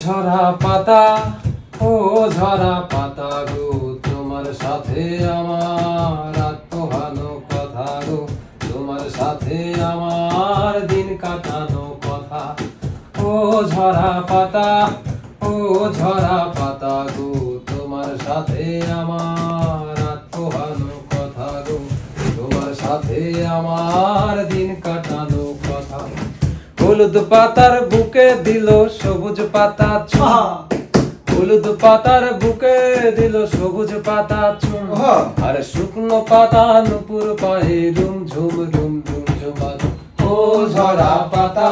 ঝরা পাতা ও ঝরা পাতা গো তোমার সাথে আমার আত্মহানো কথা গো তোমার সাথে আমার দিন কাটানো কথা ও ঝরা পাতা ও ঝরা পাতা গো তোমার সাথে আমার আত্মহানো কথা গো তোমার সাথে আমার দিন কাটানো কথা হলুদ পাতার বুকে দিল সবুজ পাতা চুম হলুদ পাতার বুকে দিল সবুজ পাতা চুম আর শুকনো পাতা নুপুর পায়ে রুম ঝুম রুম ঝুম ঝুমার ও ঝরা পাতা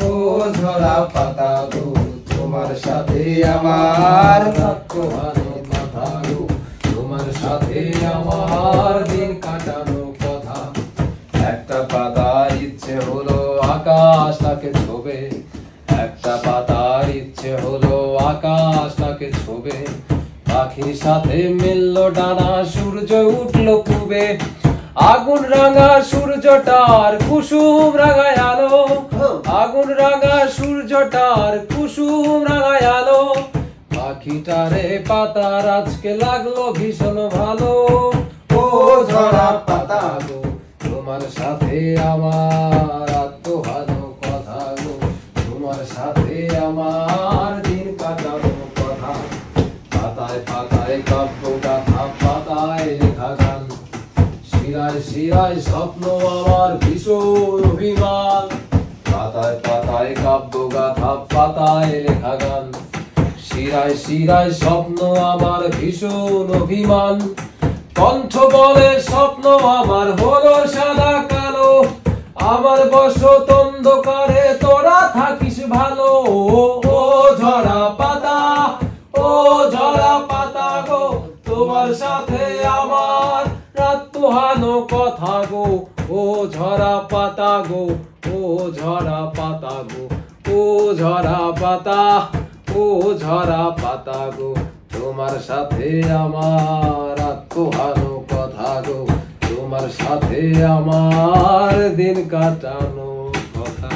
ও ঝরা পাতা গো তোমার সাথে আমার আত্মহানো কথা গো তোমার সাথে আমার দিন কাটানো কথা একটা পাতার ইচ্ছে হলো আকাশটাকে ছোবে একটা পাতার ইচ্ছে হলো আকাশটাকে ছোবে পাখির সাথে মিললো ডানা সূর্য উঠলো পূবে আগুন রাঙা সূর্যটার কুসুম রাঙায় আলো আগুন রাঙা সূর্যটার কুসুম রাঙায় আলো পাখিটারে পাতার আজকে লাগলো ভীষণ ভালো ও ঝরা পাতা গো তোমার সাথে আমার আত্মহানো কথা গো তোমার সাথে আমার দিন কাটানো কথা পাতায় পাতায় কাব্য গাথা পাতায় লেখা গান শিরায় শিরায় স্বপ্ন আমার ভীষণ অভিমান পাতায় পাতায় কাব্য গাথা পাতায় লেখা গান শিরায় শিরায় স্বপ্ন আমার ভীষণ অভিমান কণ্ঠ বলে স্বপ্ন আমার হলো সাদা কালো আমার বসত অন্ধকারে তোরা থাকিস ভালো ও ঝরা পাতা ও ঝরা পাতা গো তোমার সাথে আমার আত্মহানো কথা গো ও ঝরা পাতা গো ও ঝরা পাতা গো ও ঝরা পাতা ও ঝরা পাতা গো তোমার সাথে আমার আত্মহানো কথা গো তোমার সাথে আমার দিন কাটানো কথা